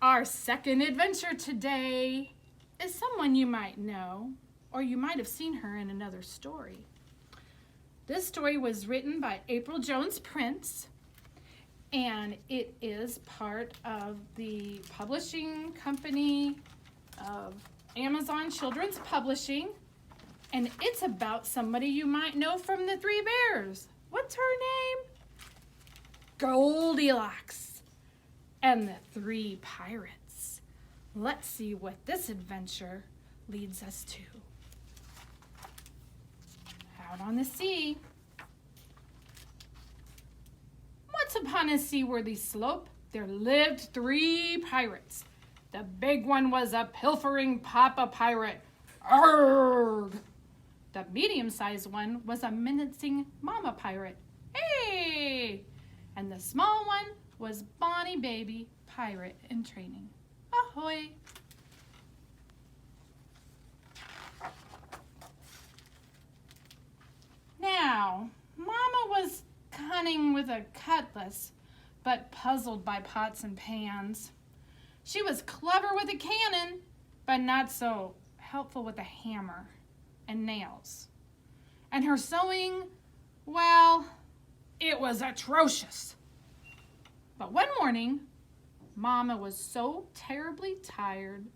Our second adventure today is someone you might know, or you might have seen her in another story. This story was written by April Jones Prince, and it is part of the publishing company of Amazon Children's Publishing, and it's about somebody you might know from the Three Bears. What's her name? Goldilocks and the Three Pirates. Let's see what this adventure leads us to. Out on the sea. Once upon a seaworthy slope, there lived 3 pirates. The big one was a pilfering papa pirate. Arrgh! The medium-sized one was a menacing mama pirate. Hey! And the small one was Bonnie Baby Pirate in training. Ahoy! Now, Mama was cunning with a cutlass, but puzzled by pots and pans. She was clever with a cannon, but not so helpful with a hammer and nails. And her sewing, well, it was atrocious. But one morning, Mama was so terribly tired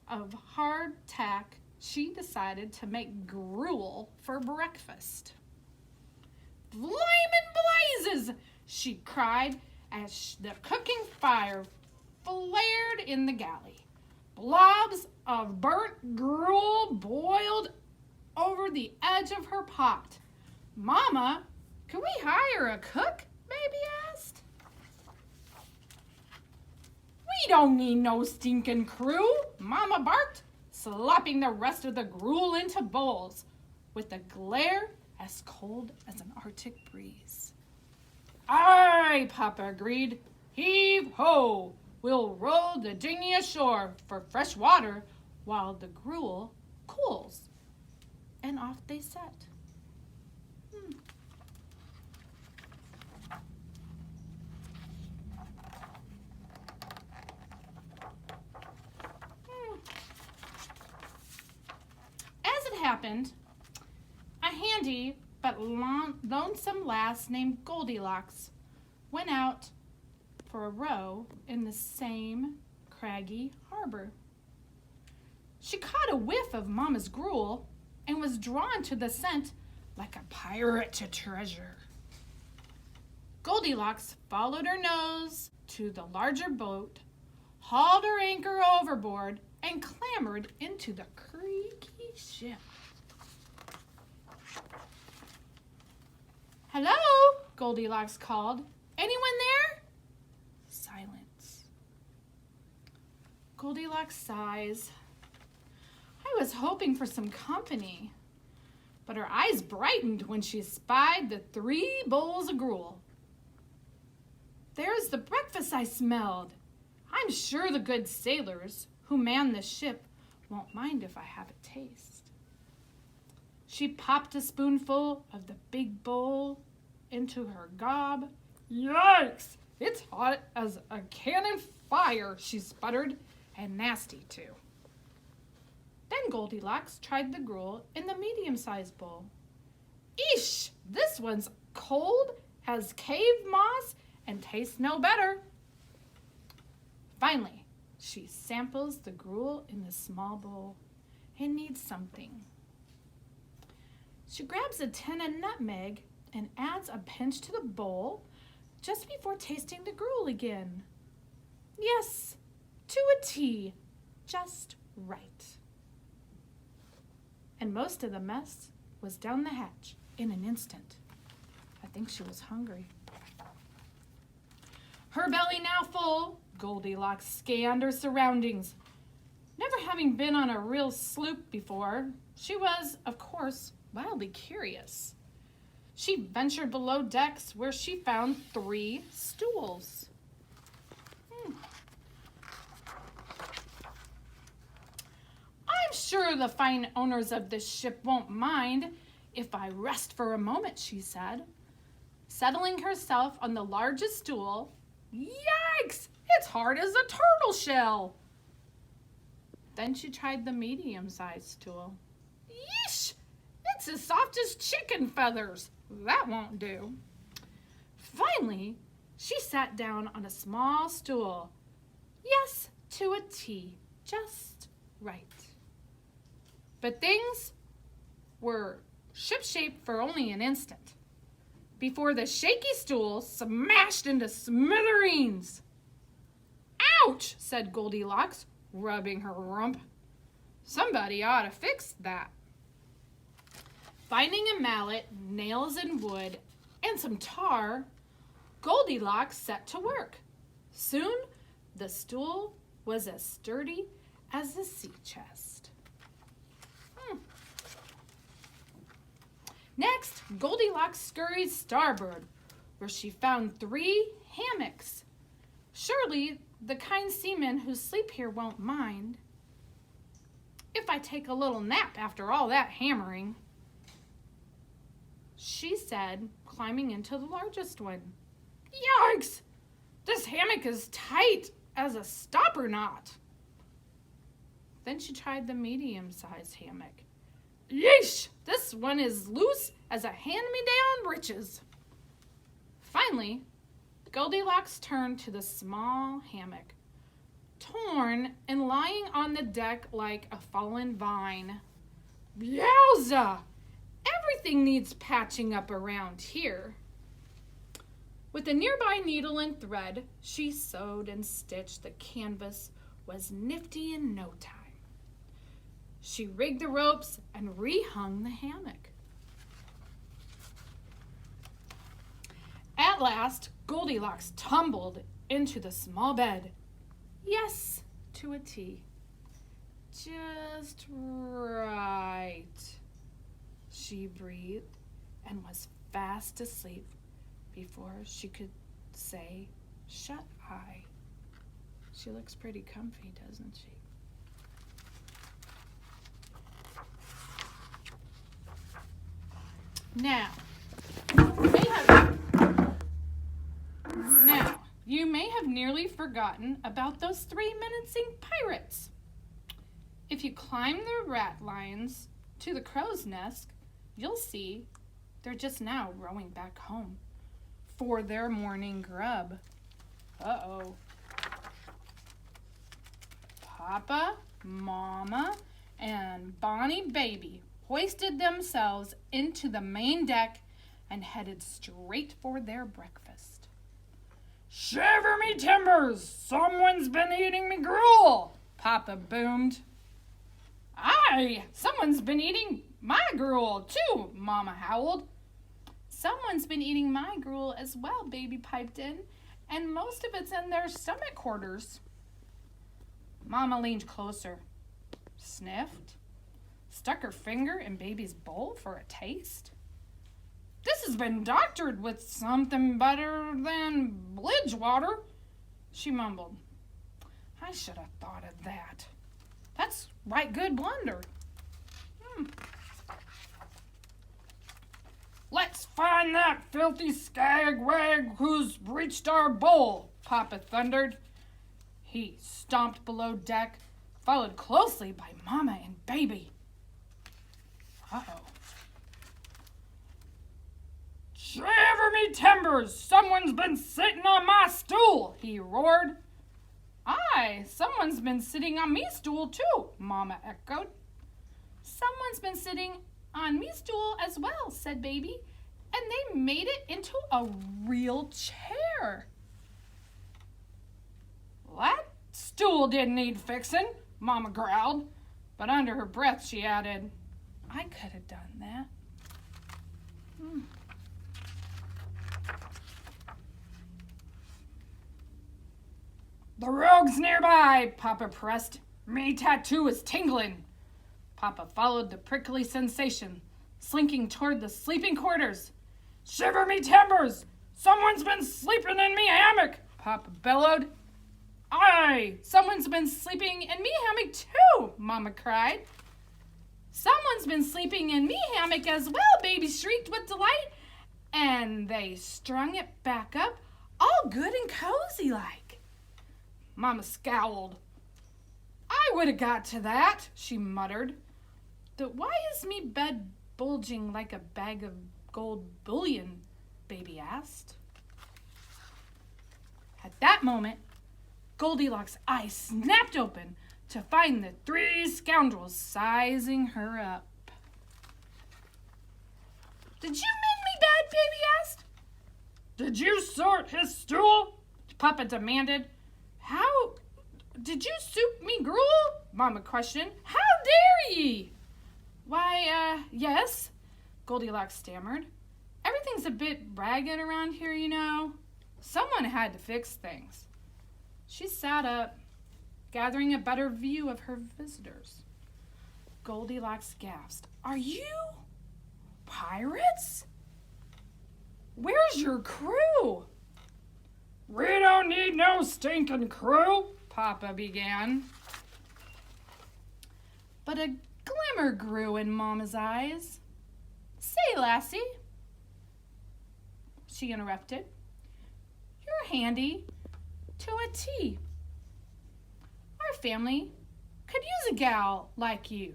of hard tack, she decided to make gruel for breakfast. "Flamin' blazes!" she cried as the cooking fire flared in the galley. Blobs of burnt gruel boiled over the edge of her pot. "Mama, can we hire a cook?" Baby asked. "We don't need no stinking crew," Mama barked, slapping the rest of the gruel into bowls with a glare as cold as an Arctic breeze. "Aye," Papa agreed. "Heave ho! We'll row the dinghy ashore for fresh water while the gruel cools." And off they set. As it happened, a handy but lonesome lass named Goldilocks went out for a row in the same craggy harbor. She caught a whiff of Mama's gruel and was drawn to the scent like a pirate to treasure. Goldilocks followed her nose to the larger boat, hauled her anchor overboard, and clambered into the creaky ship. "Hello," Goldilocks called. "Anyone there?" Silence. Goldilocks sighs. I was hoping for some company, but her eyes brightened when she spied the 3 bowls of gruel. "There's the breakfast I smelled. I'm sure the good sailors who man this ship won't mind if I have a taste." She popped a spoonful of the big bowl into her gob. "Yikes! It's hot as a cannon fire," she sputtered, "and nasty too." Then Goldilocks tried the gruel in the medium-sized bowl. "Eesh! This one's cold as cave moss and tastes no better." Finally, she samples the gruel in the small bowl and needs something. She grabs a tin of nutmeg and adds a pinch to the bowl just before tasting the gruel again. Yes, to a T, just right. And most of the mess was down the hatch in an instant. I think she was hungry. Her belly now full, Goldilocks scanned her surroundings. Never having been on a real sloop before, she was, of course, wildly curious. She ventured below decks where she found 3 stools. "I'm sure the fine owners of this ship won't mind if I rest for a moment," she said. Settling herself on the largest stool, "Yikes! It's hard as a turtle shell. Then she tried the medium-sized stool. Yeesh! It's as soft as chicken feathers. That won't do. Finally, she sat down on a small stool. Yes, to a T, just right. But things were shipshape for only an instant before the shaky stool smashed into smithereens. Ouch, said Goldilocks, rubbing her rump. Somebody ought to fix that. Finding a mallet, nails and wood, and some tar, Goldilocks set to work. Soon, the stool was as sturdy as a sea chest. Next, Goldilocks scurried starboard, where she found 3 hammocks. Surely, the kind seamen who sleep here won't mind if I take a little nap after all that hammering, she said, climbing into the largest one. Yikes! This hammock is tight as a stopper knot. Then she tried the medium-sized hammock. Yeesh! This one is loose as a hand-me-down breeches. Finally, Goldilocks turned to the small hammock, torn and lying on the deck like a fallen vine. Yowza! Everything needs patching up around here. With a nearby needle and thread, she sewed and stitched. The canvas was nifty in no time. She rigged the ropes and rehung the hammock. At last, Goldilocks tumbled into the small bed. Yes, to a T. Just right, she breathed and was fast asleep before she could say, shut eye. She looks pretty comfy, doesn't she? Now, you may have nearly forgotten about those 3 menacing pirates. If you climb the rat lines to the crow's nest, you'll see they're just now rowing back home for their morning grub. Uh-oh. Papa, Mama, and Bonnie Baby hoisted themselves into the main deck and headed straight for their breakfast. Shiver me timbers! Someone's been eating me gruel! Papa boomed. Aye, someone's been eating my gruel too, Mama howled. Someone's been eating my gruel as well, Baby piped in, and most of it's in their stomach quarters. Mama leaned closer, sniffed, stuck her finger in Baby's bowl for a taste. This has been doctored with something better than blidge water, she mumbled. I should have thought of that. That's right good blunder. Let's find that filthy scagwag who's breached our bowl, Papa thundered. He stomped below deck, followed closely by Mama and Baby. Uh-oh. Shiver me timbers! Someone's been sitting on my stool, he roared. Aye, someone's been sitting on me stool too, Mama echoed. Someone's been sitting on me stool as well, said Baby, and they made it into a real chair. That stool didn't need fixing, Mama growled, but under her breath she added, I could have done that. The rogue's nearby, Papa pressed. Me tattoo is tingling. Papa followed the prickly sensation, slinking toward the sleeping quarters. Shiver me timbers! Someone's been sleeping in me hammock, Papa bellowed. Aye, someone's been sleeping in me hammock too, Mama cried. Someone's been sleeping in me hammock as well, Baby shrieked with delight. And they strung it back up, all good and cozy like. Mama scowled. I would have got to that, she muttered. Why is me bed bulging like a bag of gold bullion? Baby asked. At that moment, Goldilocks' eyes snapped open to find the three scoundrels sizing her up. Did you make me bed? Baby asked. Did you sort his stool? Papa demanded. How did you soup me gruel? Mama questioned. How dare ye? Why, yes, Goldilocks stammered. Everything's a bit ragged around here, you know. Someone had to fix things. She sat up, gathering a better view of her visitors. Goldilocks gasped. Are you pirates? Where's your crew? We don't need no stinking crew, Papa began. But a glimmer grew in Mama's eyes. Say, lassie, she interrupted, you're handy to a T. Our family could use a gal like you.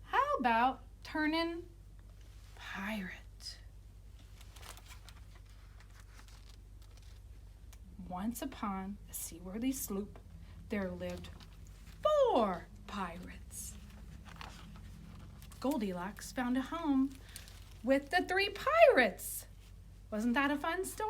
How about turning pirate? Once upon a seaworthy sloop, there lived 4 pirates. Goldilocks found a home with the 3 pirates. Wasn't that a fun story?